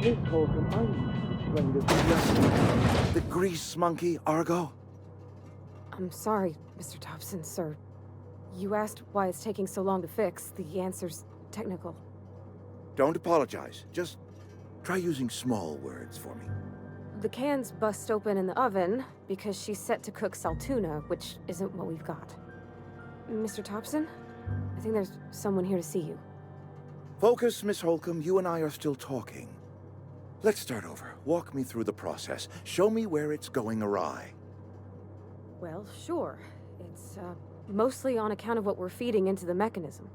Miss Holcomb, I'm going to The grease monkey, Argo? I'm sorry, Mr. Thompson, sir. You asked why it's taking so long to fix. The answer's technical. Don't apologize. Just try using small words for me. The cans bust open in the oven because she's set to cook saltuna, which isn't what we've got. Mr. Thompson, I think there's someone here to see you. Focus, Miss Holcomb. You and I are still talking. Let's start over. Walk me through the process. Show me where it's going awry. Well, sure. It's, mostly on account of what we're feeding into the mechanism.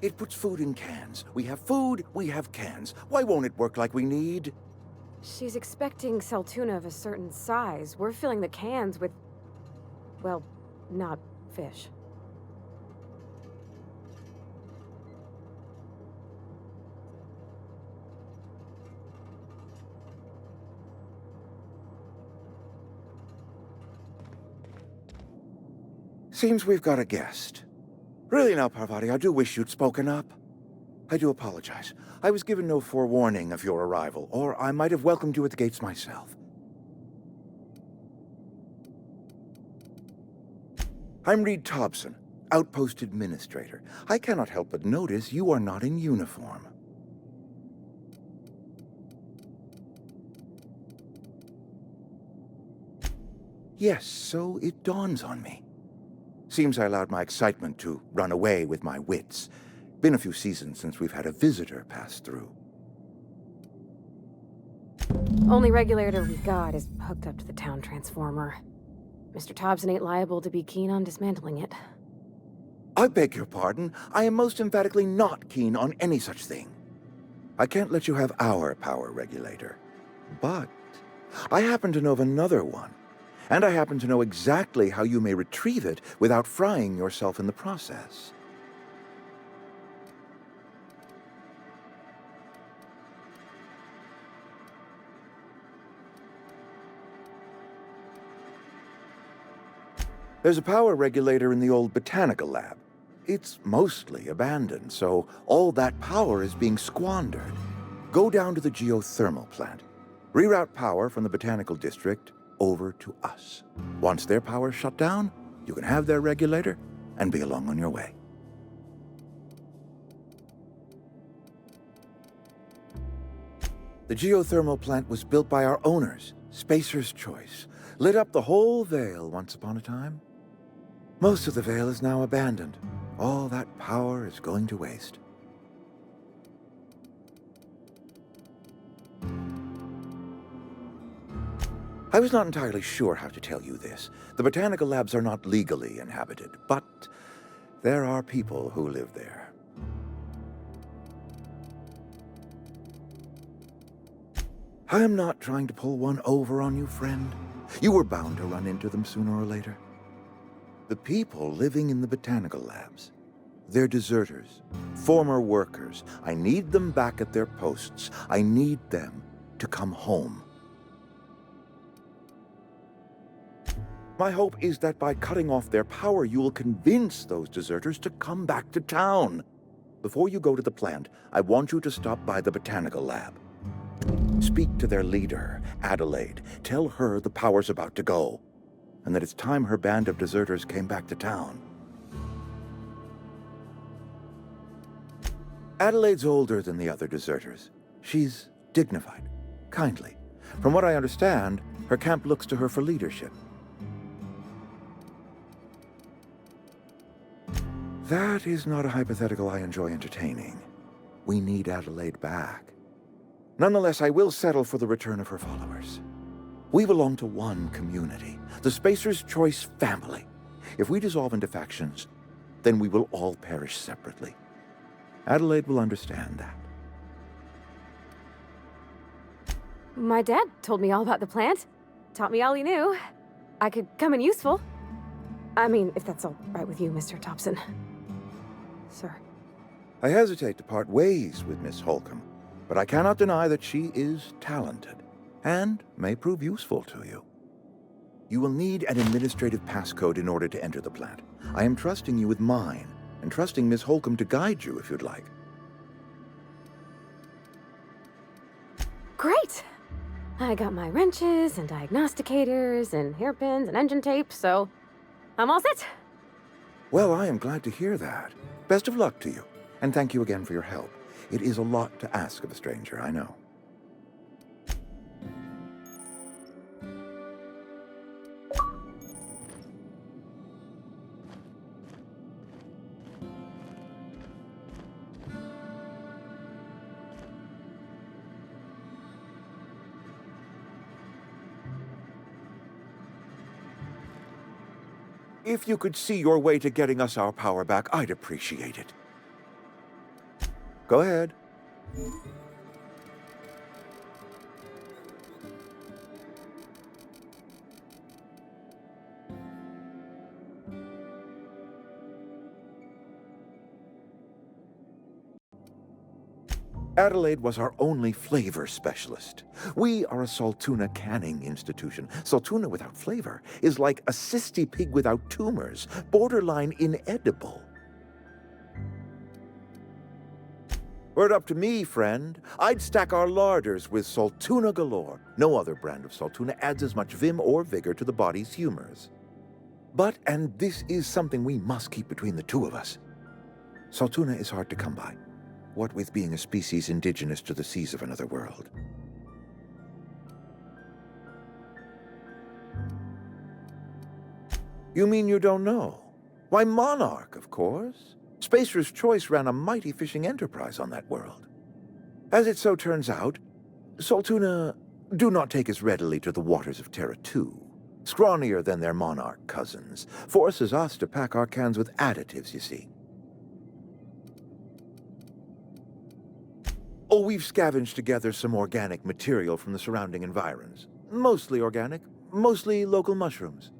It puts food in cans. We have food, we have cans. Why won't it work like we need? She's expecting saltuna of a certain size. We're filling the cans with, well, not fish. Seems we've got a guest. Really now, Parvati, I do wish you'd spoken up. I do apologize. I was given no forewarning of your arrival, or I might have welcomed you at the gates myself. I'm Reed Thompson, Outpost Administrator. I cannot help but notice you are not in uniform. Yes, so it dawns on me. Seems I allowed my excitement to run away with my wits. Been a few seasons since we've had a visitor pass through. Only regulator we got is hooked up to the town transformer. Mr. Thompson ain't liable to be keen on dismantling it. I beg your pardon. I am most emphatically not keen on any such thing. I can't let you have our power regulator. But I happen to know of another one. And I happen to know exactly how you may retrieve it without frying yourself in the process. There's a power regulator in the old botanical lab. It's mostly abandoned, so all that power is being squandered. Go down to the geothermal plant. Reroute power from the botanical district over to us. Once their power's shut down, you can have their regulator and be along on your way. The geothermal plant was built by our owners, Spacer's Choice. Lit up the whole Vale once upon a time. Most of the Vale is now abandoned. All that power is going to waste. I was not entirely sure how to tell you this. The botanical labs are not legally inhabited, but there are people who live there. I am not trying to pull one over on you, friend. You were bound to run into them sooner or later. The people living in the botanical labs, they're deserters, former workers. I need them back at their posts. I need them to come home. My hope is that by cutting off their power, you will convince those deserters to come back to town. Before you go to the plant, I want you to stop by the botanical lab. Speak to their leader, Adelaide. Tell her the power's about to go, and that it's time her band of deserters came back to town. Adelaide's older than the other deserters. She's dignified, kindly. From what I understand, her camp looks to her for leadership. That is not a hypothetical I enjoy entertaining. We need Adelaide back. Nonetheless, I will settle for the return of her followers. We belong to one community, the Spacer's Choice family. If we dissolve into factions, then we will all perish separately. Adelaide will understand that. My dad told me all about the plant. Taught me all he knew. I could come in useful. I mean, if that's all right with you, Mr. Thompson. Sir. I hesitate to part ways with Miss Holcomb, but I cannot deny that she is talented and may prove useful to you. You will need an administrative passcode in order to enter the plant. I am trusting you with mine, and trusting Miss Holcomb to guide you if you'd like. I got my wrenches and diagnosticators and hairpins and engine tape, so I'm all set. Well, I am glad to hear that. Best of luck to you, and thank you again for your help. It is a lot to ask of a stranger, I know. If you could see your way to getting us our power back, I'd appreciate it. Go ahead. Adelaide was our only flavor specialist. We are a Saltuna canning institution. Saltuna without flavor is like a cysty pig without tumors, borderline inedible. Were it up to me, friend, I'd stack our larders with Saltuna galore. No other brand of Saltuna adds as much vim or vigor to the body's humors. But, and this is something we must keep between the two of us, Saltuna is hard to come by. What with being a species indigenous to the seas of another world. You mean you don't know? Why, Monarch, of course. Spacer's Choice ran a mighty fishing enterprise on that world. As it so turns out, Saltuna do not take as readily to the waters of Terra 2. Scrawnier than their Monarch cousins. Forces us to pack our cans with additives, you see. Oh, we've scavenged together some organic material from the surrounding environs. Mostly organic, mostly local mushrooms.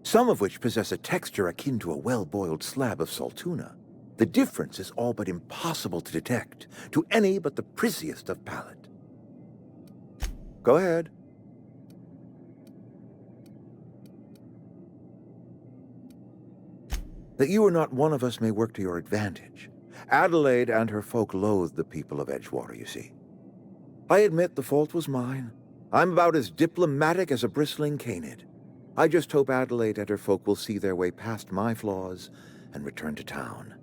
Some of which possess a texture akin to a well-boiled slab of Saltuna. The difference is all but impossible to detect to any but the prissiest of palate. Go ahead. That you are not one of us may work to your advantage. Adelaide and her folk loathed the people of Edgewater, you see. I admit the fault was mine. I'm about as diplomatic as a bristling canid. I just hope Adelaide and her folk will see their way past my flaws and return to town.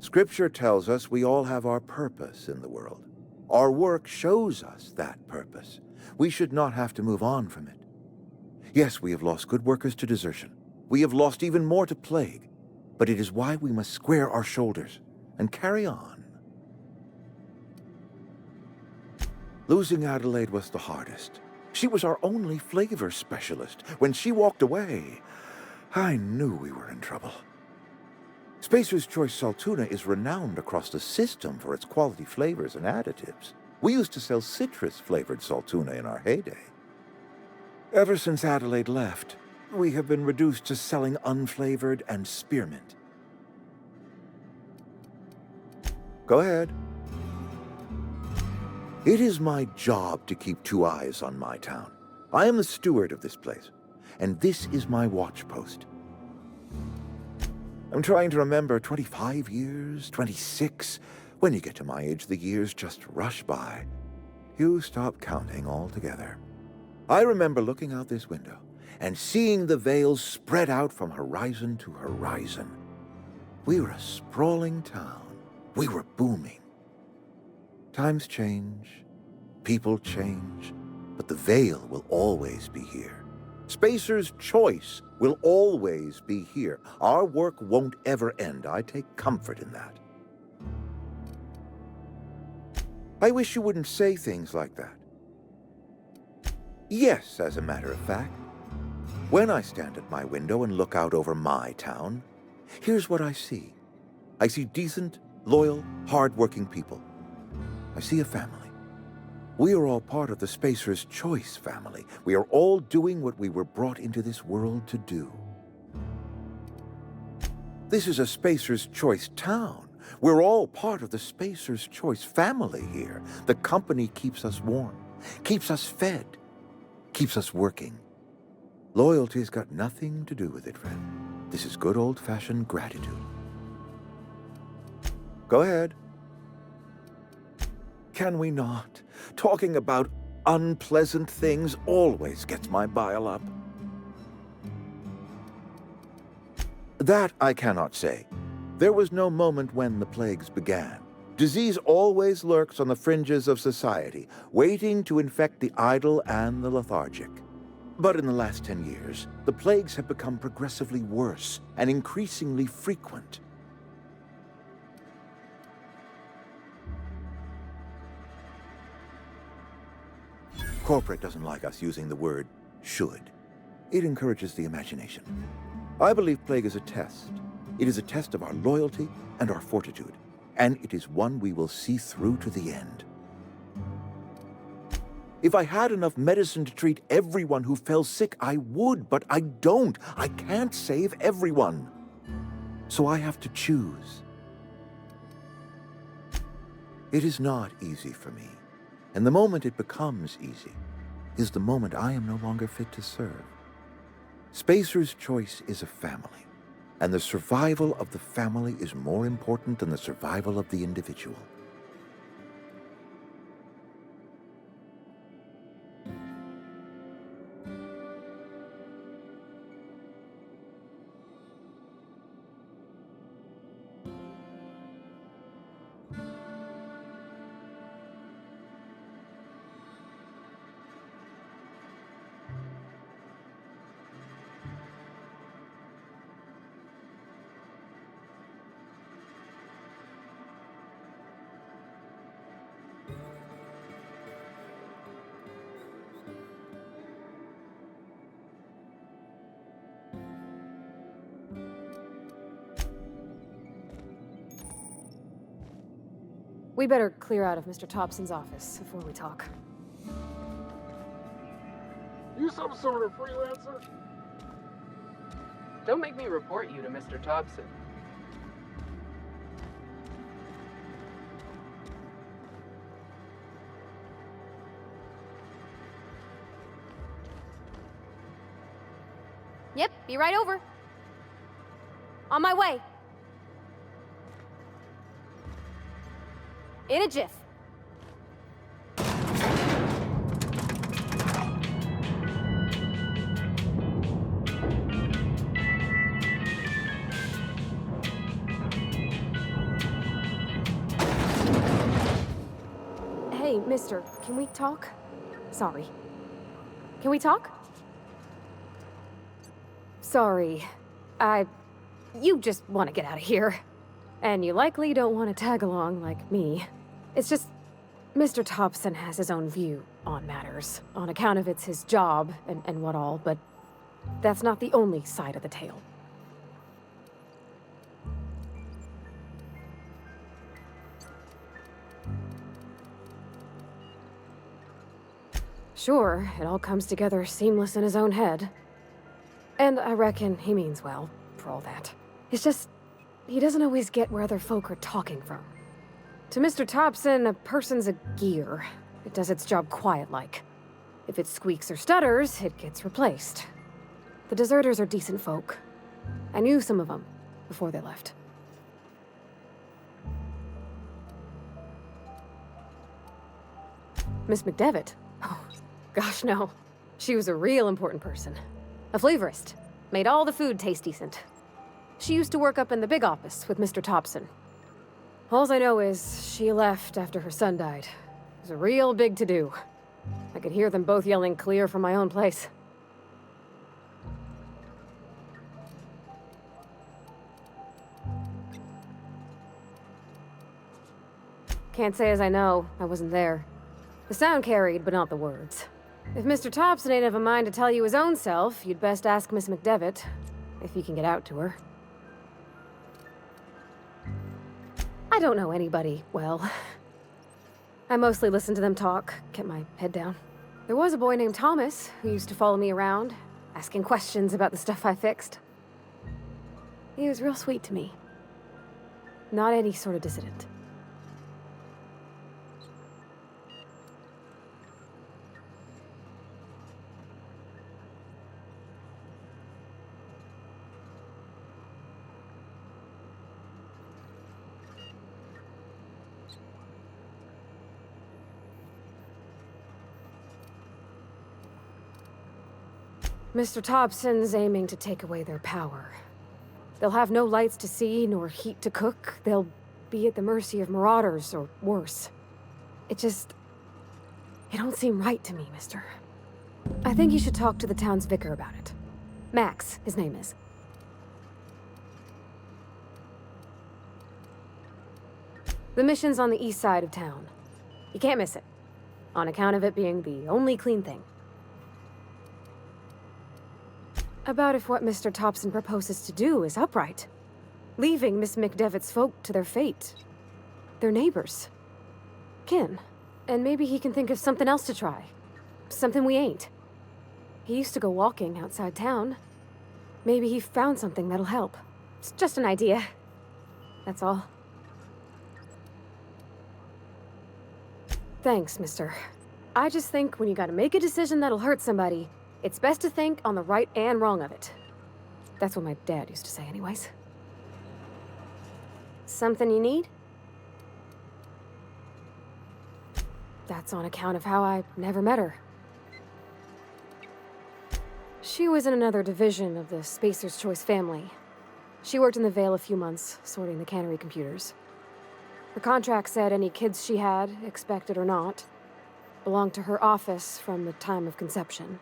Scripture tells us we all have our purpose in the world. Our work shows us that purpose. We should not have to move on from it. Yes, we have lost good workers to desertion. We have lost even more to plague. But it is why we must square our shoulders and carry on. Losing Adelaide was the hardest. She was our only flavor specialist. When she walked away, I knew we were in trouble. Spacer's Choice Saltuna is renowned across the system for its quality flavors and additives. We used to sell citrus-flavored Saltuna in our heyday. Ever since Adelaide left, we have been reduced to selling unflavored and spearmint. Go ahead. It is my job to keep two eyes on my town. I am the steward of this place, and this is my watch post. I'm trying to remember 25 years, 26. When you get to my age, the years just rush by. You stop counting altogether. I remember looking out this window and seeing the veils spread out from horizon to horizon. We were a sprawling town. We were booming. Times change, people change, but the veil will always be here. Spacer's Choice will always be here. Our work won't ever end. I take comfort in that. I wish you wouldn't say things like that. Yes, as a matter of fact. When I stand at my window and look out over my town, here's what I see. I see decent, loyal, hard-working people. I see a family. We are all part of the Spacer's Choice family. We are all doing what we were brought into this world to do. This is a Spacer's Choice town. We're all part of the Spacer's Choice family here. The company keeps us warm, keeps us fed, keeps us working. Loyalty's got nothing to do with it, friend. This is good old-fashioned gratitude. Go ahead. Can we not? Talking about unpleasant things always gets my bile up. That I cannot say. There was no moment when the plagues began. Disease always lurks on the fringes of society, waiting to infect the idle and the lethargic. But in the last 10 years, the plagues have become progressively worse and increasingly frequent. Corporate doesn't like us using the word should. It encourages the imagination. I believe plague is a test. It is a test of our loyalty and our fortitude, and it is one we will see through to the end. If I had enough medicine to treat everyone who fell sick, I would, but I don't. I can't save everyone. So I have to choose. It is not easy for me. And the moment it becomes easy is the moment I am no longer fit to serve. Spacer's choice is a family, and the survival of the family is more important than the survival of the individual. We better clear out of Mr. Thompson's office before we talk. You some sort of freelancer? Don't make me report you to Mr. Thompson. Yep, be right over. On my way. In a jiff. Hey, mister, can we talk? Sorry. Can we talk? Sorry. You just want to get out of here. And you likely don't want to tag along like me. It's just, Mr. Thompson has his own view on matters, on account of it's his job and what all, but that's not the only side of the tale. Sure, it all comes together seamless in his own head. And I reckon he means well, for all that. It's just, he doesn't always get where other folk are talking from. To Mr. Thompson, a person's a gear. It does its job quiet-like. If it squeaks or stutters, it gets replaced. The deserters are decent folk. I knew some of them before they left. Miss McDevitt? Oh, gosh, no. She was a real important person. A flavorist. Made all the food taste decent. She used to work up in the big office with Mr. Thompson. All I know is she left after her son died. It was a real big to-do. I could hear them both yelling clear from my own place. Can't say as I know. I wasn't there. The sound carried, but not the words. If Mr. Thompson ain't of a mind to tell you his own self, you'd best ask Miss McDevitt, if you can get out to her. I don't know anybody well. I mostly listened to them talk, kept my head down. There was a boy named Thomas who used to follow me around, asking questions about the stuff I fixed. He was real sweet to me. Not any sort of dissident. Mr. Thompson's aiming to take away their power. They'll have no lights to see, nor heat to cook. They'll be at the mercy of marauders, or worse. It don't seem right to me, mister. I think you should talk to the town's vicar about it. Max, his name is. The mission's on the east side of town. You can't miss it, on account of it being the only clean thing. About if what Mr. Thompson proposes to do is upright. Leaving Miss McDevitt's folk to their fate. Their neighbors. Kin. And maybe he can think of something else to try. Something we ain't. He used to go walking outside town. Maybe he found something that'll help. It's just an idea. That's all. Thanks, mister. I just think when you gotta make a decision that'll hurt somebody, it's best to think on the right and wrong of it. That's what my dad used to say anyways. Something you need? That's on account of how I never met her. She was in another division of the Spacer's Choice family. She worked in the Vale a few months, sorting the cannery computers. Her contract said any kids she had, expected or not, belonged to her office from the time of conception.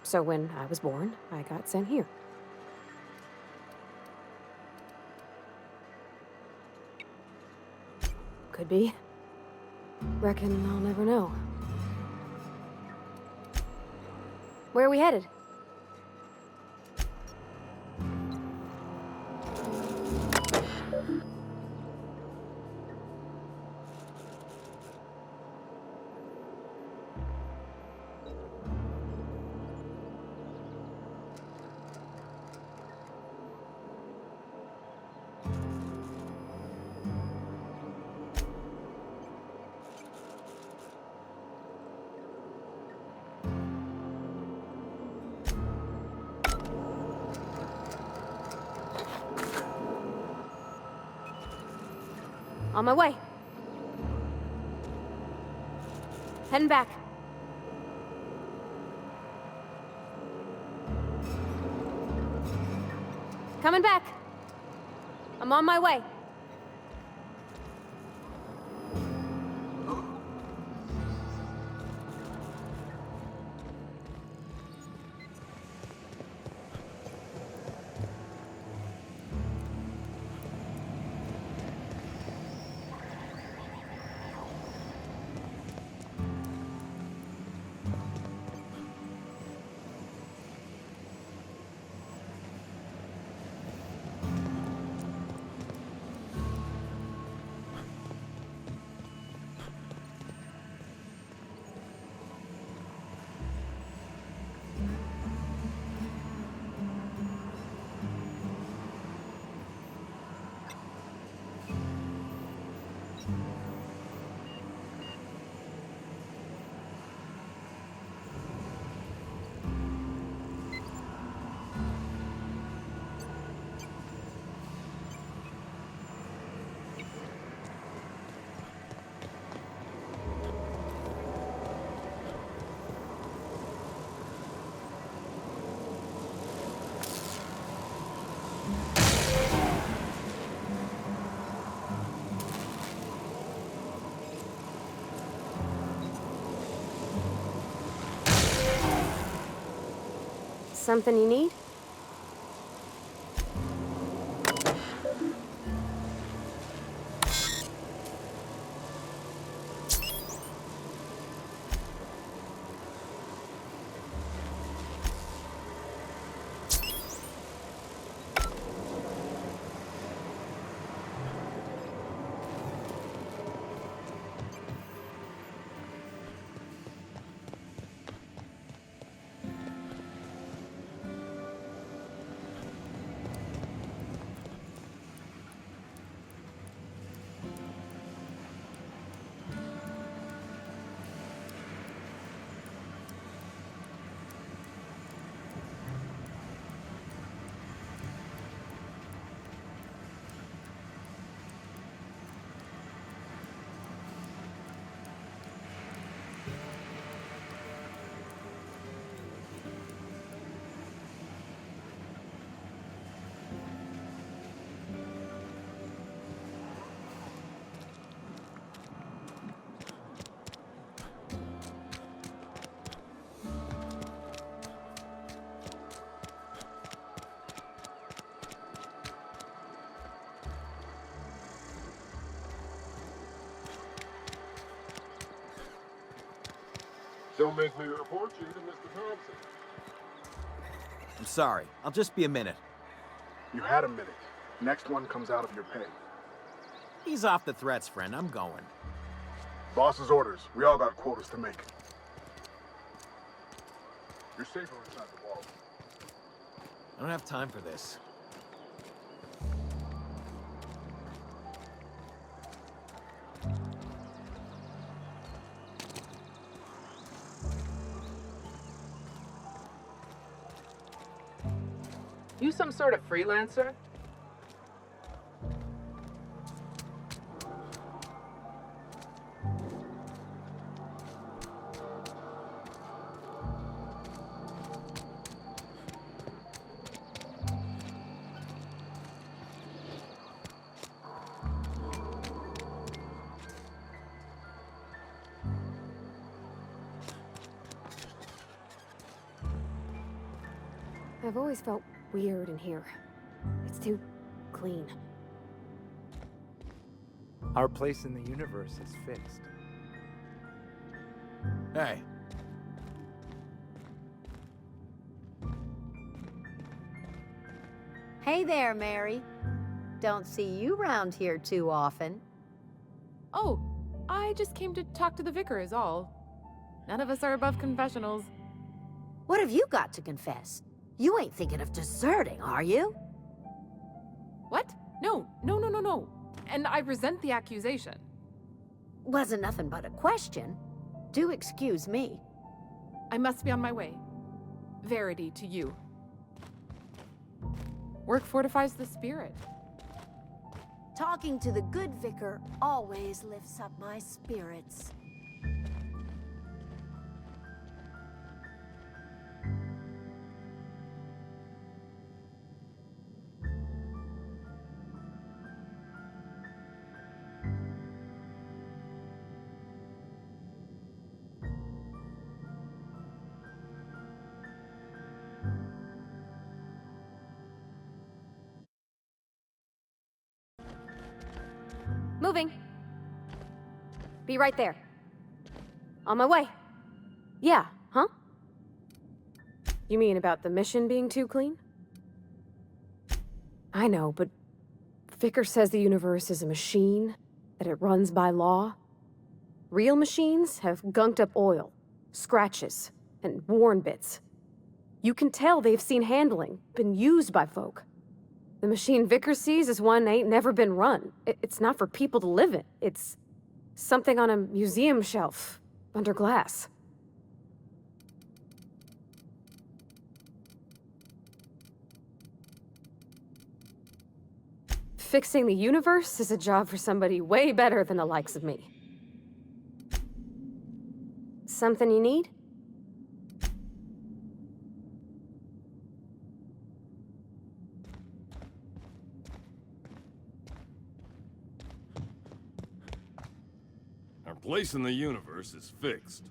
So when I was born, I got sent here. Could be. Reckon I'll never know. Where are we headed? On my way. Heading back. Coming back. I'm on my way. Something you need? Don't make me report you to Mr. Thompson. I'm sorry. I'll just be a minute. You had a minute. Next one comes out of your pay. Ease off the threats, friend. I'm going. Boss's orders. We all got quotas to make. You're safer inside the wall. I don't have time for this. You some sort of freelancer? I've always felt weird in here. It's too clean. Our place in the universe is fixed. Hey. Hey there, Mary. Don't see you round here too often. Oh, I just came to talk to the vicar is all. None of us are above confessionals. What have you got to confess? You ain't thinking of deserting, are you? What? No. And I resent the accusation. Wasn't nothing but a question. Do excuse me. I must be on my way. Verity to you. Work fortifies the spirit. Talking to the good vicar always lifts up my spirits. Moving. Be right there. On my way. Yeah, huh? You mean about the mission being too clean? I know, but Vicar says the universe is a machine, that it runs by law. Real machines have gunked up oil, scratches, and worn bits. You can tell they've seen handling, been used by folk. The machine Vicar sees is one ain't never been run. It's not for people to live in. It's something on a museum shelf, under glass. Fixing the universe is a job for somebody way better than the likes of me. Something you need? Our place in the universe is fixed.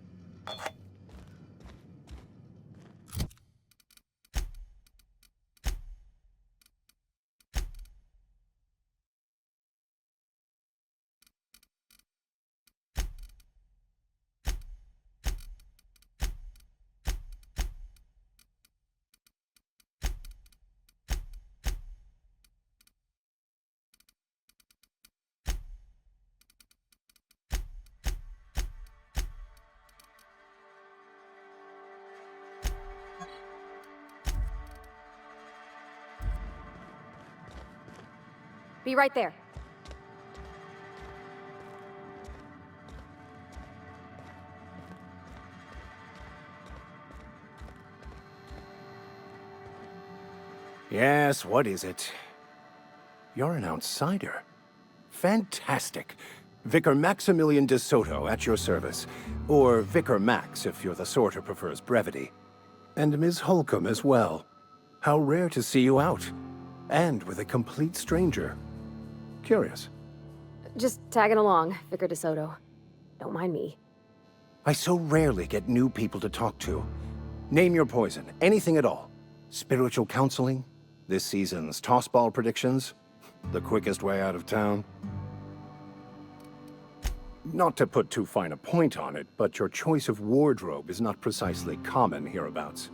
Be right there. Yes, what is it? You're an outsider. Fantastic. Vicar Maximilian de Soto at your service. Or Vicar Max if you're the sort who prefers brevity. And Ms. Holcomb as well. How rare to see you out. And with a complete stranger. Curious. Just tagging along, Vicar de Soto. Don't mind me. I so rarely get new people to talk to. Name your poison, anything at all. Spiritual counseling? This season's tossball predictions? The quickest way out of town? Not to put too fine a point on it, but your choice of wardrobe is not precisely common hereabouts.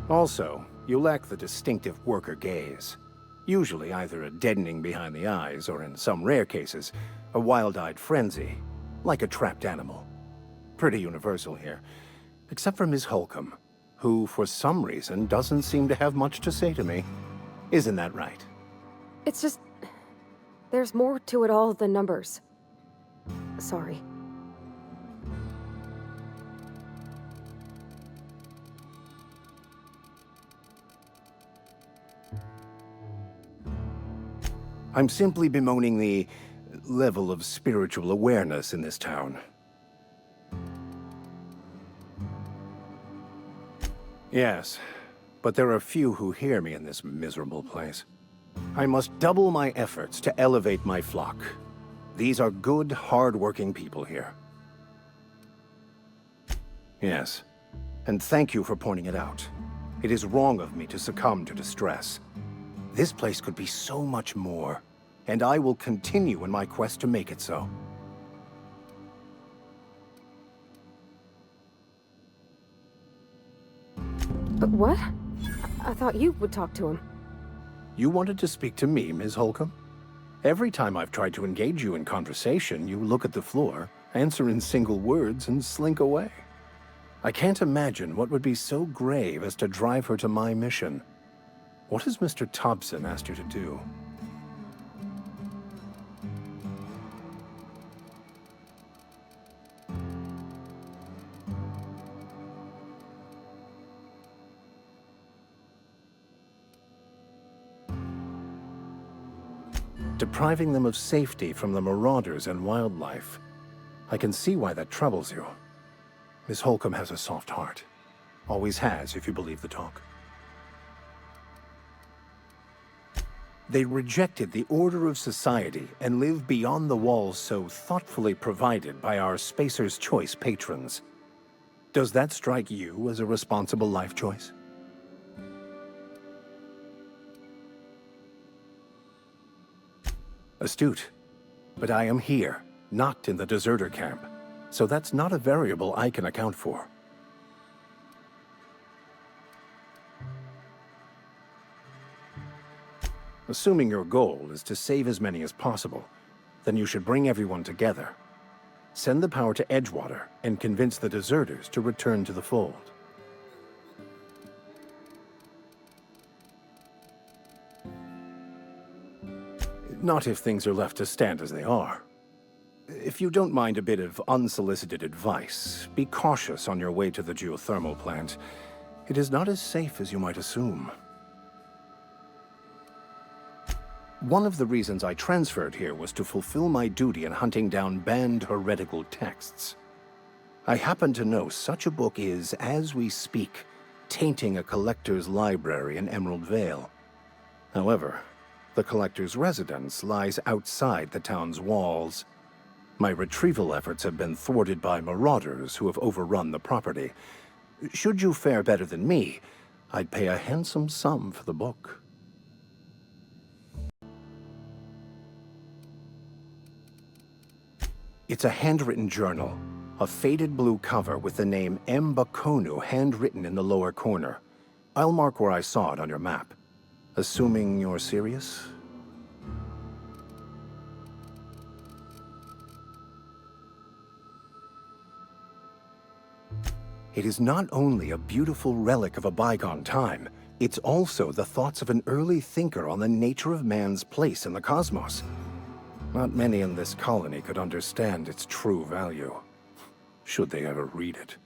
Also, you lack the distinctive worker gaze. Usually either a deadening behind the eyes, or in some rare cases, a wild-eyed frenzy, like a trapped animal. Pretty universal here, except for Ms. Holcomb, who, for some reason, doesn't seem to have much to say to me. Isn't that right? It's just... there's more to it all than numbers. Sorry. I'm simply bemoaning the level of spiritual awareness in this town. Yes, but there are few who hear me in this miserable place. I must double my efforts to elevate my flock. These are good, hard-working people here. Yes, and thank you for pointing it out. It is wrong of me to succumb to distress. This place could be so much more, and I will continue in my quest to make it so. But what? I thought you would talk to him. You wanted to speak to me, Ms. Holcomb? Every time I've tried to engage you in conversation, you look at the floor, answer in single words, and slink away. I can't imagine what would be so grave as to drive her to my mission. What has Mr. Thompson asked you to do? Depriving them of safety from the marauders and wildlife. I can see why that troubles you. Miss Holcomb has a soft heart. Always has, if you believe the talk. They rejected the order of society and live beyond the walls so thoughtfully provided by our Spacer's Choice patrons. Does that strike you as a responsible life choice? Astute. But I am here, not in the deserter camp. So that's not a variable I can account for. Assuming your goal is to save as many as possible, then you should bring everyone together. Send the power to Edgewater and convince the deserters to return to the fold. Not if things are left to stand as they are. If you don't mind a bit of unsolicited advice, be cautious on your way to the geothermal plant. It is not as safe as you might assume. One of the reasons I transferred here was to fulfill my duty in hunting down banned heretical texts. I happen to know such a book is, as we speak, tainting a collector's library in Emerald Vale. However, the collector's residence lies outside the town's walls. My retrieval efforts have been thwarted by marauders who have overrun the property. Should you fare better than me, I'd pay a handsome sum for the book. It's a handwritten journal, a faded blue cover with the name M. Bakonu handwritten in the lower corner. I'll mark where I saw it on your map. Assuming you're serious? It is not only a beautiful relic of a bygone time, it's also the thoughts of an early thinker on the nature of man's place in the cosmos. Not many in this colony could understand its true value, should they ever read it.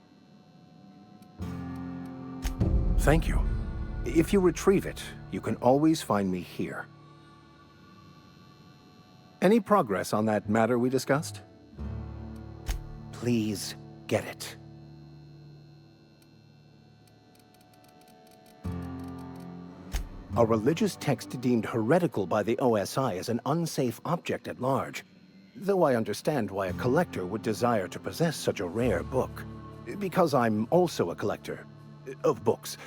Thank you. If you retrieve it, you can always find me here. Any progress on that matter we discussed? Please get it. A religious text deemed heretical by the OSI is an unsafe object at large, though I understand why a collector would desire to possess such a rare book. Because I'm also a collector of books.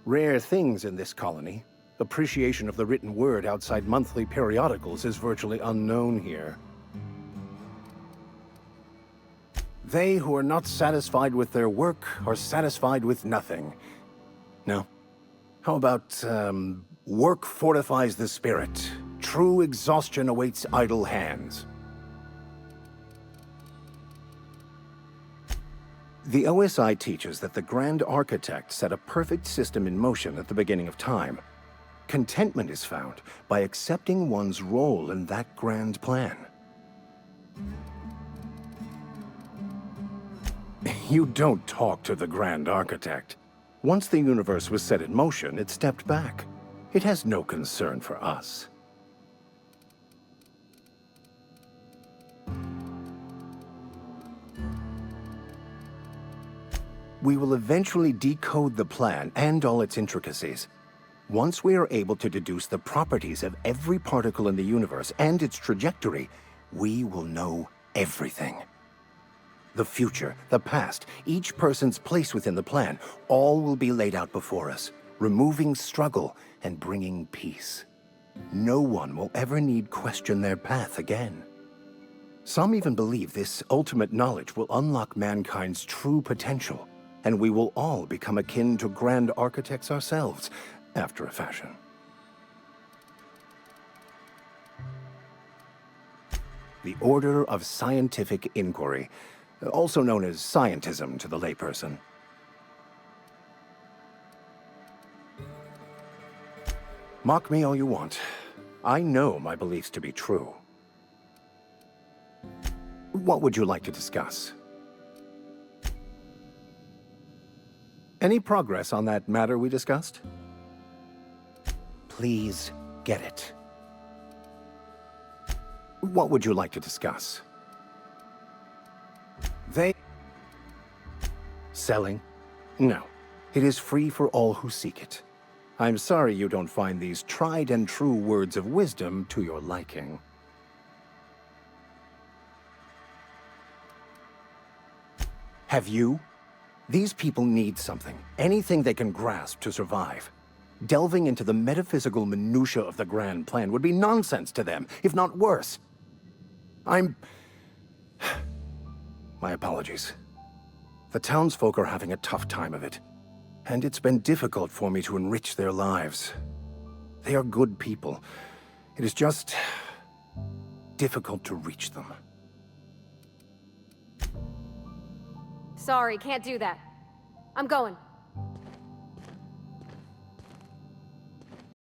Rare things in this colony. Appreciation of the written word outside monthly periodicals is virtually unknown here. They who are not satisfied with their work are satisfied with nothing. No? How about, work fortifies the spirit. True exhaustion awaits idle hands. The OSI teaches that the Grand Architect set a perfect system in motion at the beginning of time. Contentment is found by accepting one's role in that grand plan. You don't talk to the Grand Architect. Once the universe was set in motion, it stepped back. It has no concern for us. We will eventually decode the plan and all its intricacies. Once we are able to deduce the properties of every particle in the universe and its trajectory, we will know everything. The future, the past, each person's place within the plan, all will be laid out before us, removing struggle and bringing peace. No one will ever need question their path again. Some even believe this ultimate knowledge will unlock mankind's true potential, and we will all become akin to grand architects ourselves, after a fashion. The Order of Scientific Inquiry, also known as scientism to the layperson. Mock me all you want. I know my beliefs to be true. What would you like to discuss? Any progress on that matter we discussed? Please get it. What would you like to discuss? Selling? No. It is free for all who seek it. I'm sorry you don't find these tried and true words of wisdom to your liking. Have you? These people need something, anything they can grasp to survive. Delving into the metaphysical minutiae of the grand plan would be nonsense to them, if not worse. My apologies. The townsfolk are having a tough time of it, and it's been difficult for me to enrich their lives. They are good people. It is just difficult to reach them. Sorry, can't do that. I'm going.